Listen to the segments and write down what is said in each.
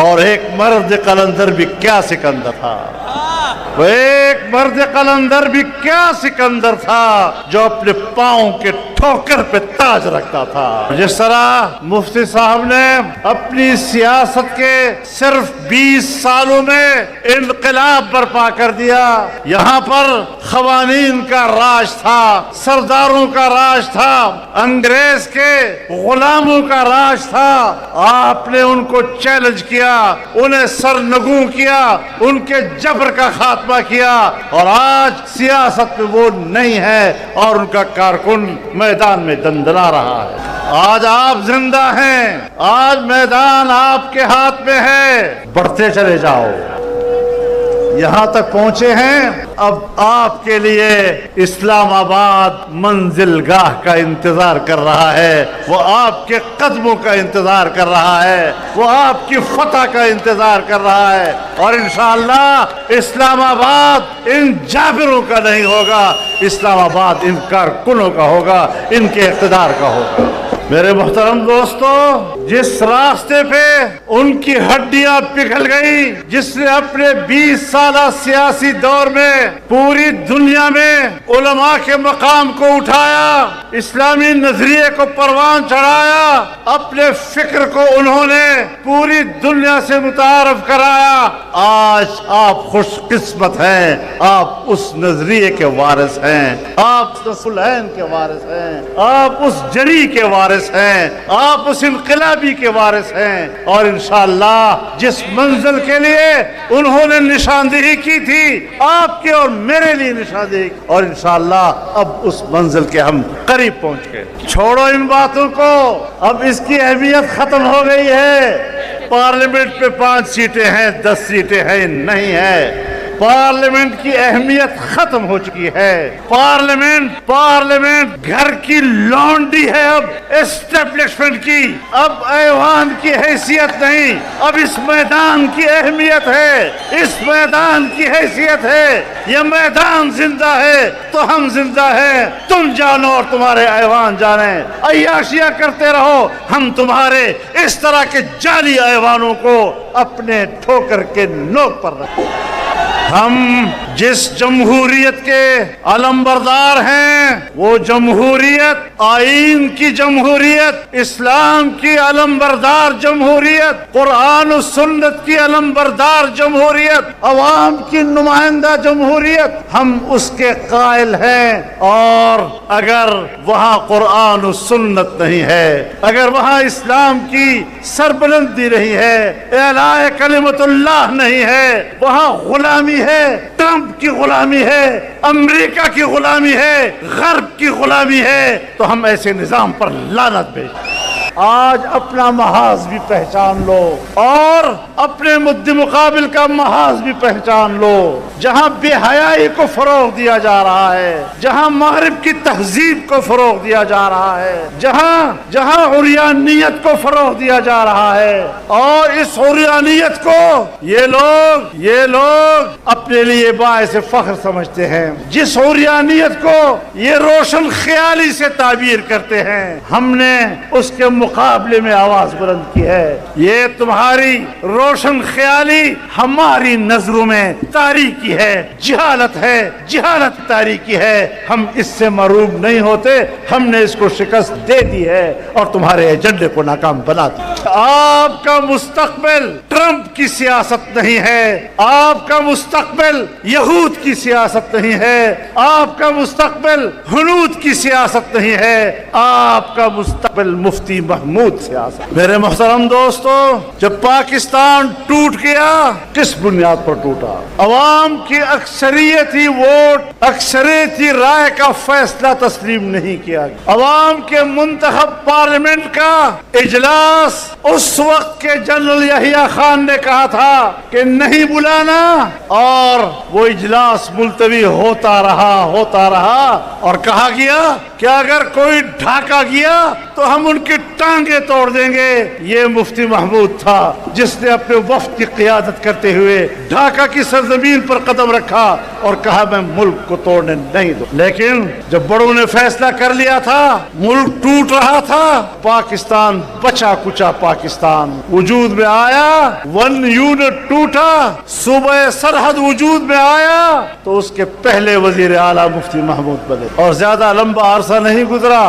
اور ایک مرد قلندر بھی کیا سکندر تھا، وہ ایک مرد قلندر بھی کیا سکندر تھا جو اپنے پاؤں کے ٹھوکر پہ تاج رکھتا تھا۔ جس طرح مفتی صاحب نے اپنی سیاست کے صرف 20 سالوں میں انقلاب برپا کر دیا، یہاں پر قوانین کا راج تھا، سرداروں کا راج تھا، انگریز کے غلاموں کا راج تھا، آپ نے ان کو چیلنج کیا، انہیں سرنگوں کیا، ان کے جبر کا خاتمہ کیا، اور آج سیاست میں وہ نہیں ہے اور ان کا کارکن میدان میں دندنا رہا ہے۔ آج آپ زندہ ہیں، آج میدان آپ کے ہاتھ میں ہے، بڑھتے چلے جاؤ، یہاں تک پہنچے ہیں، اب آپ کے لیے اسلام آباد منزل گاہ کا انتظار کر رہا ہے، وہ آپ کے قدموں کا انتظار کر رہا ہے، وہ آپ کی فتح کا انتظار کر رہا ہے، اور انشاءاللہ اسلام آباد ان جابروں کا نہیں ہوگا، اسلام آباد ان کارکنوں کا ہوگا، ان کے اقتدار کا ہوگا۔ میرے محترم دوستو، جس راستے پہ ان کی ہڈیاں پگھل گئی، جس نے اپنے 20 سالہ سیاسی دور میں پوری دنیا میں علماء کے مقام کو اٹھایا، اسلامی نظریے کو پروان چڑھایا، اپنے فکر کو انہوں نے پوری دنیا سے متعارف کرایا، آج آپ خوش قسمت ہیں، آپ اس نظریے کے وارث ہیں، آپ رسولین کے وارث ہیں، آپ اس جری کے وارث ہیں، آپ اس انقلابی کے وارث ہیں، اور انشاءاللہ جس منزل کے لیے انہوں نے نشاندہی کی تھی، آپ کے اور میرے لیے نشاندہی، اور انشاءاللہ اب اس منزل کے ہم قریب پہنچ گئے۔ چھوڑو ان باتوں کو، اب اس کی اہمیت ختم ہو گئی ہے۔ پارلیمنٹ پہ 5 سیٹیں ہیں، 10 سیٹیں ہیں، نہیں ہے۔ پارلیمنٹ کی اہمیت ختم ہو چکی ہے۔ پارلیمنٹ گھر کی لونڈی ہے، اب اسٹیبلشمنٹ کی، اب ایوان کی حیثیت نہیں، اب اس میدان کی اہمیت ہے، اس میدان کی حیثیت ہے۔ یہ میدان زندہ ہے تو ہم زندہ ہیں، تم جانو اور تمہارے ایوان جانے، عیاشیاں کرتے رہو، ہم تمہارے اس طرح کے جعلی ایوانوں کو اپنے ٹھوکر کے نوک پر رکھیں۔ ہم جس جمہوریت کے علمبردار ہیں، وہ جمہوریت آئین کی جمہوریت، اسلام کی علمبردار جمہوریت، قرآن و سنت کی علمبردار جمہوریت، عوام کی نمائندہ جمہوریت، ہم اس کے قائل ہیں، اور اگر وہاں قرآن و سنت نہیں ہے، اگر وہاں اسلام کی سربلندی نہیں ہے، اعلاء کلمت اللہ نہیں ہے، وہاں غلامی ہے، ٹرمپ کی غلامی ہے، امریکہ کی غلامی ہے، غرب کی غلامی ہے، تو ہم ایسے نظام پر لعنت بھیجیں۔ آج اپنا محاذ بھی پہچان لو اور اپنے مد مقابل کا محاذ بھی پہچان لو۔ جہاں بے حیائی کو فروغ دیا جا رہا ہے، جہاں مغرب کی تہذیب کو فروغ دیا جا رہا ہے، جہاں عریانیت کو فروغ دیا جا رہا ہے، اور اس عریانیت کو یہ لوگ اپنے لیے باعث فخر سمجھتے ہیں، جس عریانیت کو یہ روشن خیالی سے تعبیر کرتے ہیں، ہم نے اس کے مقابلے میں آواز بلند کی ہے۔ یہ تمہاری روشن خیالی ہماری نظروں میں تاریکی ہے، جہالت تاریکی ہے، ہم اس سے محروم نہیں ہوتے، ہم نے اس کو شکست دے دی ہے اور تمہارے ایجنڈے کو ناکام بنا دیا۔ آپ کا مستقبل ٹرمپ کی سیاست نہیں ہے، آپ کا مستقبل یہود کی سیاست نہیں ہے، آپ کا مستقبل ہنود کی سیاست نہیں ہے، آپ کا مستقبل مفتی محمود سیاست۔ میرے محترم دوستو، جب پاکستان ٹوٹ گیا، کس بنیاد پر ٹوٹا؟ عوام کی اکثریتی ووٹ، اکثریتی رائے کا فیصلہ تسلیم نہیں کیا گیا۔ عوام کے منتخب پارلیمنٹ کا اجلاس اس وقت کے جنرل یحییٰ خان نے کہا تھا کہ نہیں بلانا، اور وہ اجلاس ملتوی ہوتا رہا اور کہا گیا کہ اگر کوئی ڈھاکہ گیا تو ہم ان کی ٹانگیں توڑ دیں گے. یہ مفتی محمود تھا جس نے اپنے وفد کی قیادت کرتے ہوئے ڈھاکہ کی سرزمین پر قدم رکھا اور کہا میں ملک کو توڑنے نہیں دوں. لیکن جب بڑوں نے فیصلہ کر لیا تھا، ملک ٹوٹ رہا تھا، پاکستان بچا کچا پاکستان وجود میں آیا، 1 یونٹ ٹوٹا، صوبہ سرحد وجود میں آیا تو اس کے پہلے وزیر اعلیٰ مفتی محمود بنے. اور زیادہ لمبا عرصہ نہیں گزرا،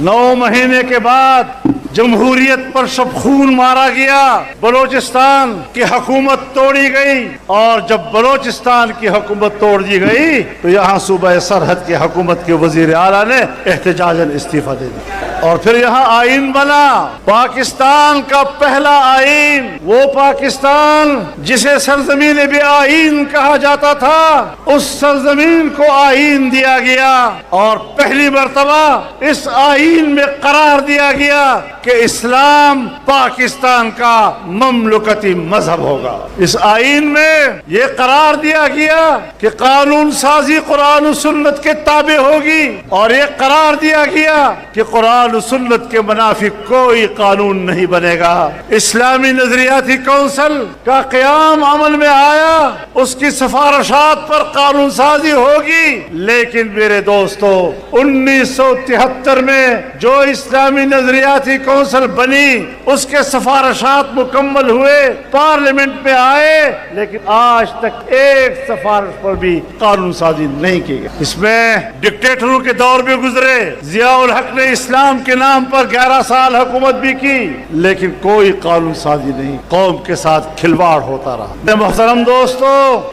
9 مہینے کے بعد جمہوریت پر شب خون مارا گیا، بلوچستان کی حکومت توڑی گئی، اور جب بلوچستان کی حکومت توڑ دی گئی تو یہاں صوبہ سرحد کی حکومت کے وزیر اعلیٰ نے احتجاجاً استعفیٰ دے دیا. اور پھر یہاں آئین بنا، پاکستان کا پہلا آئین، وہ پاکستان جسے سرزمین بے آئین کہا جاتا تھا، اس سرزمین کو آئین دیا گیا، اور پہلی مرتبہ اس آئین میں قرار دیا گیا کہ اسلام پاکستان کا مملکتی مذہب ہوگا. اس آئین میں یہ قرار دیا گیا کہ قانون سازی قرآن و سنت کے تابع ہوگی، اور یہ قرار دیا گیا کہ قرآن و سنت کے منافی کوئی قانون نہیں بنے گا. اسلامی نظریاتی کونسل کا قیام عمل میں آیا، اس کی سفارشات پر قانون سازی ہوگی. لیکن میرے دوستو، 1973 میں جو اسلامی نظریاتی کونسل بنی، اس کے سفارشات مکمل ہوئے، پارلیمنٹ میں آئے، لیکن آج تک ایک سفارش پر بھی قانون سازی نہیں کی گئی. اس میں ڈکٹیٹروں کے دور بھی گزرے، ضیاء الحق نے اسلام کے نام پر 11 سال حکومت بھی کی، لیکن کوئی قانون سازی نہیں، قوم کے ساتھ کھلواڑ ہوتا رہا. محترم دوستو،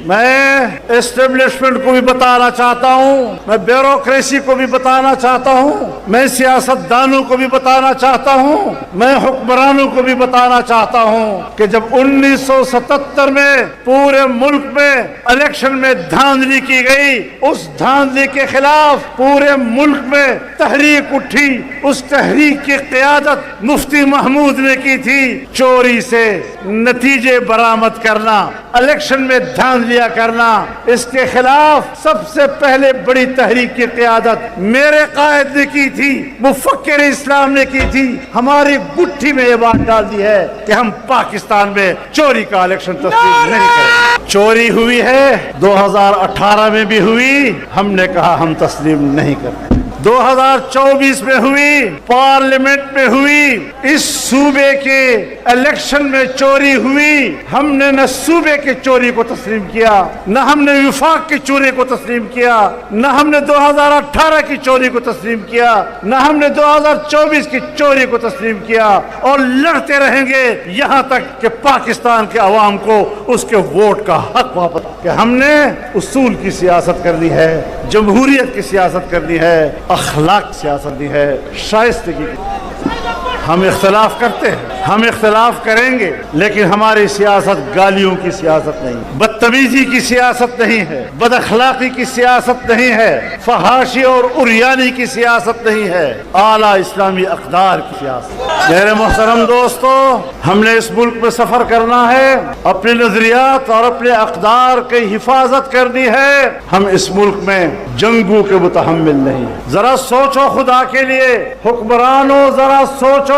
میں اسٹیبلشمنٹ کو بھی بتانا چاہتا ہوں، میں بیوروکریسی کو بھی بتانا چاہتا ہوں، میں سیاست دانوں کو بھی بتانا چاہتا ہوں، میں حکمرانوں کو بھی بتانا چاہتا ہوں کہ جب 1977 میں پورے ملک میں الیکشن میں دھاندلی کی گئی، اس دھاندلی کے خلاف پورے ملک میں تحریک اٹھی. اس تحریک کی قیادت مفتی محمود نے کی تھی. چوری سے نتیجے برآمد کرنا، الیکشن میں دھاندلیاں کرنا، اس کے خلاف سب سے پہلے بڑی تحریک کی قیادت میرے قائد نے کی تھی، مفکر اسلام نے کی تھی. ہماری گٹھی میں یہ بات ڈال دی ہے کہ ہم پاکستان میں چوری کا الیکشن تسلیم نہیں کریں. چوری ہوئی ہے، 2018 میں بھی ہوئی، ہم نے کہا ہم تسلیم نہیں کریں. 2024 میں ہوئی، پارلیمنٹ میں ہوئی، اس صوبے کے الیکشن میں چوری ہوئی. ہم نے نہ صوبے کے چوری کو تسلیم کیا، نہ ہم نے وفاق کی چوری کو تسلیم کیا، نہ ہم نے 2018 کی چوری کو تسلیم کیا، نہ ہم نے 2024 کی چوری کو تسلیم کیا. اور لڑتے رہیں گے یہاں تک کہ پاکستان کے عوام کو اس کے ووٹ کا حق واپس. کہ ہم نے اصول کی سیاست کرنی ہے، جمہوریت کی سیاست کرنی ہے، اخلاق سیاست دی ہے، شائستگی کی. ہم اختلاف کرتے ہیں، ہم اختلاف کریں گے، لیکن ہماری سیاست گالیوں کی سیاست نہیں، بدتمیزی کی سیاست نہیں ہے، بد اخلاقی کی سیاست نہیں ہے، فحاشی اور عریانی کی سیاست نہیں ہے، اعلیٰ اسلامی اقدار کی سیاست. میرے محترم دوستو، ہم نے اس ملک میں سفر کرنا ہے، اپنے نظریات اور اپنے اقدار کی حفاظت کرنی ہے. ہم اس ملک میں جنگوں کے متحمل نہیں. ذرا سوچو خدا کے لیے، حکمرانوں ذرا سوچو.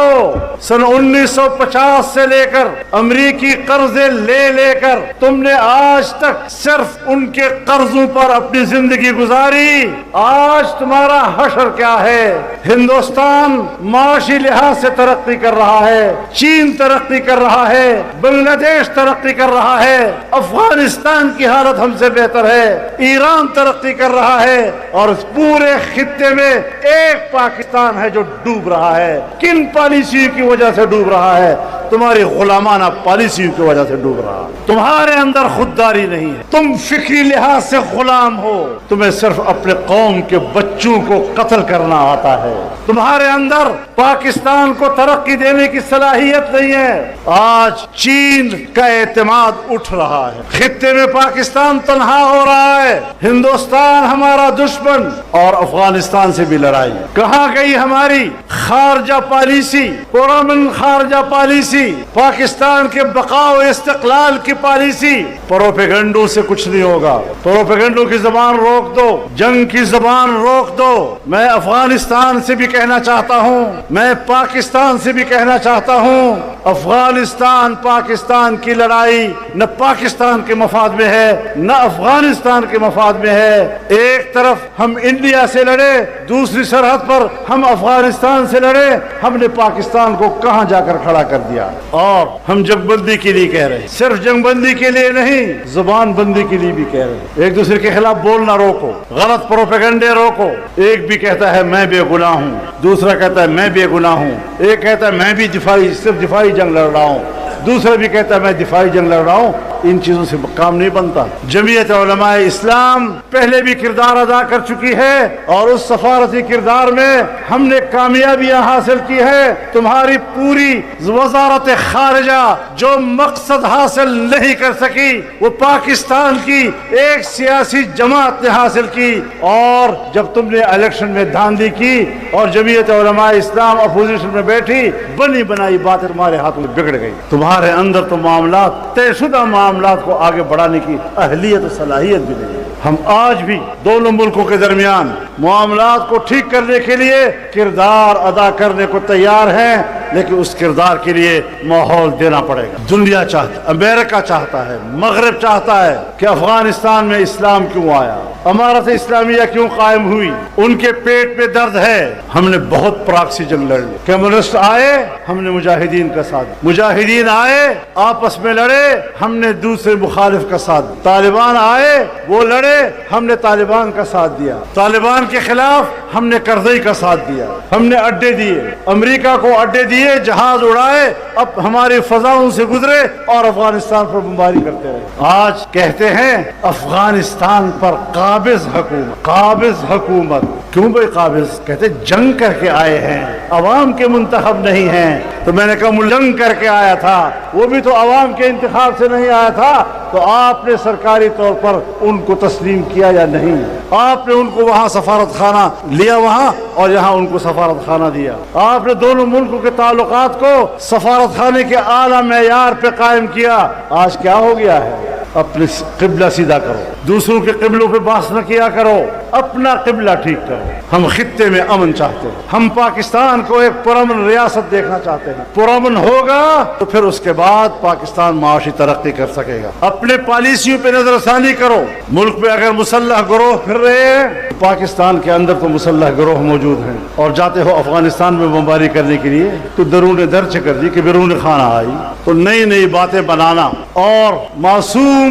سن 1950 سے لے کر امریکی قرضے لے کر تم نے آج تک صرف ان کے قرضوں پر اپنی زندگی گزاری. آج تمہارا حشر کیا ہے؟ ہندوستان معاشی لحاظ سے ترقی کر رہا ہے، چین ترقی کر رہا ہے، بنگلہ دیش ترقی کر رہا ہے، افغانستان کی حالت ہم سے بہتر ہے، ایران ترقی کر رہا ہے، اور اس پورے خطے میں ایک پاکستان ہے جو ڈوب رہا ہے. کن پالیسیوں کی وجہ سے ڈوب رہا ہے؟ تمہاری غلامانہ پالیسیوں کی وجہ سے ڈوب رہا. تمہارے اندر خودداری نہیں ہے، تم فکری لحاظ سے غلام ہو، تمہیں صرف اپنے قوم کے بچوں کو قتل کرنا آتا ہے. تمہارے اندر پاکستان کو ترقی دینے کی صلاحیت نہیں ہے. آج چین کا اعتماد اٹھ رہا ہے، خطے میں پاکستان تنہا ہو رہا ہے، ہندوستان ہمارا دشمن، اور افغانستان سے بھی لڑائی. کہاں گئی ہماری خارجہ پالیسی، پرامن خارجہ پالیسی؟ پاکستان کے بقا و استقلال کی پالیسی. پروپیگنڈوں سے کچھ نہیں ہوگا. پروپیگنڈوں کی زبان روک دو, جنگ کی زبان روک دو. میں افغانستان سے بھی کہنا چاہتا ہوں, میں پاکستان سے بھی کہنا چاہتا ہوں, افغانستان پاکستان کی لڑائی نہ پاکستان کے مفاد میں ہے نہ افغانستان کے مفاد میں ہے. ایک طرف ہم انڈیا سے لڑے, دوسری سرحد پر ہم افغانستان سے لڑے. ہم نے پاکستان کو کہاں جا کر کھڑا کر دیا. اور ہم جنگ بندی کے لیے کہہ رہے ہیں, صرف جنگ بندی کے لیے نہیں, زبان بندی کے لیے بھی کہہ رہے ہیں. ایک دوسرے کے خلاف بولنا روکو, غلط پروپیگنڈے روکو. ایک بھی کہتا ہے میں بے گناہ ہوں, دوسرا کہتا ہے میں بے گناہ ہوں. ایک کہتا ہے میں بھی صرف دفاعی جنگ لڑ رہا ہوں, دوسرا بھی کہتا ہے میں دفاعی جنگ لڑ رہا ہوں. ان چیزوں سے کام نہیں بنتا. جمعیت علماء اسلام پہلے بھی کردار ادا کر چکی ہے اور اس سفارتی کردار میں ہم نے کامیابیاں حاصل کی ہے. تمہاری پوری وزارت خارجہ جو مقصد حاصل نہیں کر سکی وہ پاکستان کی ایک سیاسی جماعت نے حاصل کی. اور جب تم نے الیکشن میں دھاندلی کی اور جمعیت علماء اسلام اپوزیشن میں بیٹھی, بنی بنائی باتیں تمہارے ہاتھوں میں بگڑ گئی. تمہارے اندر تو معاملات طے شدہ معاملات کو آگے بڑھانے کی اہلیت و صلاحیت بھی نہیں ہے. ہم آج بھی دونوں ملکوں کے درمیان معاملات کو ٹھیک کرنے کے لیے کردار ادا کرنے کو تیار ہیں, لیکن اس کردار کے لیے ماحول دینا پڑے گا. دنیا چاہتا, امریکہ چاہتا ہے, مغرب چاہتا ہے کہ افغانستان میں اسلام کیوں آیا, امارت اسلامیہ کیوں قائم ہوئی. ان کے پیٹ میں درد ہے. ہم نے بہت پراکسی جنگ لڑ لی. کمیونسٹ آئے, ہم نے مجاہدین کا ساتھ. مجاہدین آئے, آپس میں لڑے, ہم نے دوسرے مخالف کا ساتھ. طالبان آئے, وہ لڑے, ہم نے طالبان کا ساتھ دیا. طالبان کے خلاف ہم نے کرزئی کا ساتھ دیا. ہم نے اڈے دیے, امریکہ کو اڈے دیے, جہاز اڑائے, اب ہماری فضاؤں سے گزرے اور افغانستان پر بمباری کرتے رہے. آج کہتے ہیں افغانستان پر قابض حکومت. قابض حکومت کیوں بھائی قابض؟ کہتے جنگ کر کے آئے ہیں, عوام کے منتخب نہیں ہیں. تو میں نے کہا جنگ کر کے آیا تھا, وہ بھی تو عوام کے انتخاب سے نہیں آیا تھا. تو آپ نے سرکاری طور پر ان کو تسلیم کیا یا نہیں؟ آپ نے ان کو وہاں سفارت خانہ لیا وہاں, اور یہاں ان کو سفارت خانہ دیا. آپ نے دونوں ملکوں کے تعلقات کو سفارت خانے کے اعلیٰ معیار پہ قائم کیا. آج کیا ہو گیا ہے؟ اپنے قبلہ سیدھا کرو, دوسروں کے قبلوں پہ بحث نہ کیا کرو, اپنا قبلہ ٹھیک کرو. ہم خطے میں امن چاہتے ہیں, ہم پاکستان کو ایک پرامن ریاست دیکھنا چاہتے ہیں. پرامن ہوگا تو پھر اس کے بعد پاکستان معاشی ترقی کر سکے گا. اپنے پالیسیوں پہ نظر ثانی کرو. ملک میں اگر مسلح گروہ پھر رہے ہیں, پاکستان کے اندر تو مسلح گروہ موجود ہیں, اور جاتے ہو افغانستان میں بمباری کرنے کے لیے تو درون درچ کر دی کہ بیرون خانہ آئی. تو نئی نئی باتیں بنانا اور معصوم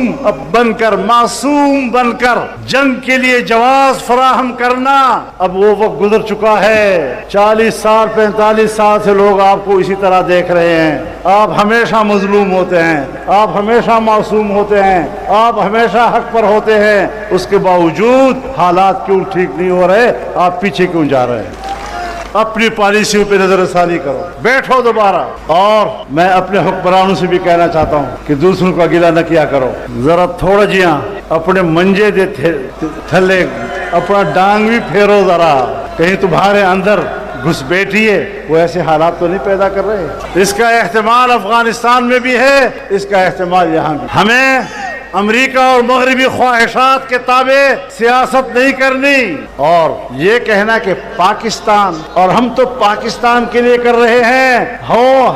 بن کر جنگ کے لیے جواز فراہم کرنا, اب وہ وقت گزر چکا ہے. 40 سال 45 سال سے لوگ آپ کو اسی طرح دیکھ رہے ہیں. آپ ہمیشہ مظلوم ہوتے ہیں, آپ ہمیشہ معصوم ہوتے ہیں, آپ ہمیشہ حق پر ہوتے ہیں. اس کے باوجود حالات کیوں ٹھیک نہیں ہو رہے؟ آپ پیچھے کیوں جا رہے ہیں؟ اپنی پالیسیوں پہ نظر ثانی کرو, بیٹھو دوبارہ. اور میں اپنے حکمرانوں سے بھی کہنا چاہتا ہوں کہ دوسروں کا گلہ نہ کیا کرو. ذرا تھوڑا جیاں اپنے منجے دے تھلے اپنا ڈانگ بھی پھیرو ذرا, کہیں تمہارے اندر گھس بیٹھی ہے وہ ایسے حالات تو نہیں پیدا کر رہے. اس کا احتمال افغانستان میں بھی ہے, اس کا احتمال یہاں بھی. ہمیں امریکہ اور مغربی خواہشات کے تابع سیاست نہیں کرنی, اور یہ کہنا کہ پاکستان اور ہم تو پاکستان کے لیے کر رہے ہیں.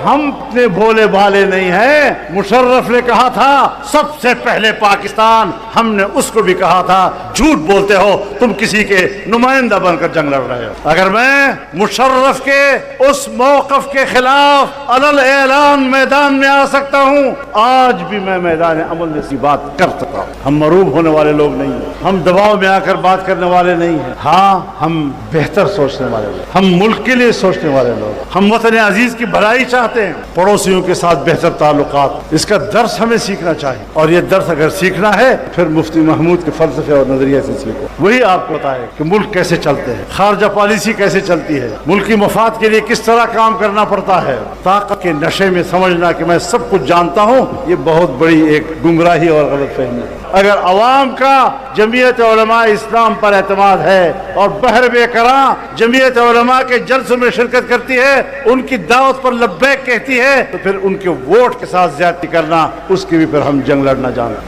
ہم اتنے بھولے بھالے نہیں ہیں. مشرف نے کہا تھا سب سے پہلے پاکستان, ہم نے اس کو بھی کہا تھا جھوٹ بولتے ہو, تم کسی کے نمائندہ بن کر جنگ لڑ رہے ہو. اگر میں مشرف کے اس موقف کے خلاف علل اعلان میدان میں آ سکتا ہوں, آج بھی میں میدان عمل میں سی بات کر سکتا ہوں. ہم مروب ہونے والے لوگ نہیں ہیں, ہم دباؤ میں آ کر بات کرنے والے نہیں ہیں. ہاں ہم بہتر سوچنے والے لوگ, ہم ملک کے لیے سوچنے والے لوگ, ہم وطن عزیز کی بھلائی چاہتے ہیں, پڑوسیوں کے ساتھ بہتر تعلقات. اس کا درس ہمیں سیکھنا چاہیے, اور یہ درس اگر سیکھنا ہے پھر مفتی محمود کے فلسفے اور نظریے سے سیکھو. وہی آپ کو بتائے کہ ملک کیسے چلتے ہیں, خارجہ پالیسی کیسے چلتی ہے, ملکی مفاد کے لیے کس طرح کام کرنا پڑتا ہے. طاقت کے نشے میں سمجھنا کہ میں سب کچھ جانتا ہوں, یہ بہت بڑی ایک گمراہی اور غلط فہمی ہے۔ اگر عوام کا جمعیت علماء اسلام پر اعتماد ہے اور بحر بے کراں جمعیت علماء کے جلسوں میں شرکت کرتی ہے، ان کی دعوت پر لبیک کہتی ہے، تو پھر ان کے ووٹ کے ساتھ زیادتی کرنا، اس کی بھی پھر ہم جنگ لڑنا جانتے ہیں۔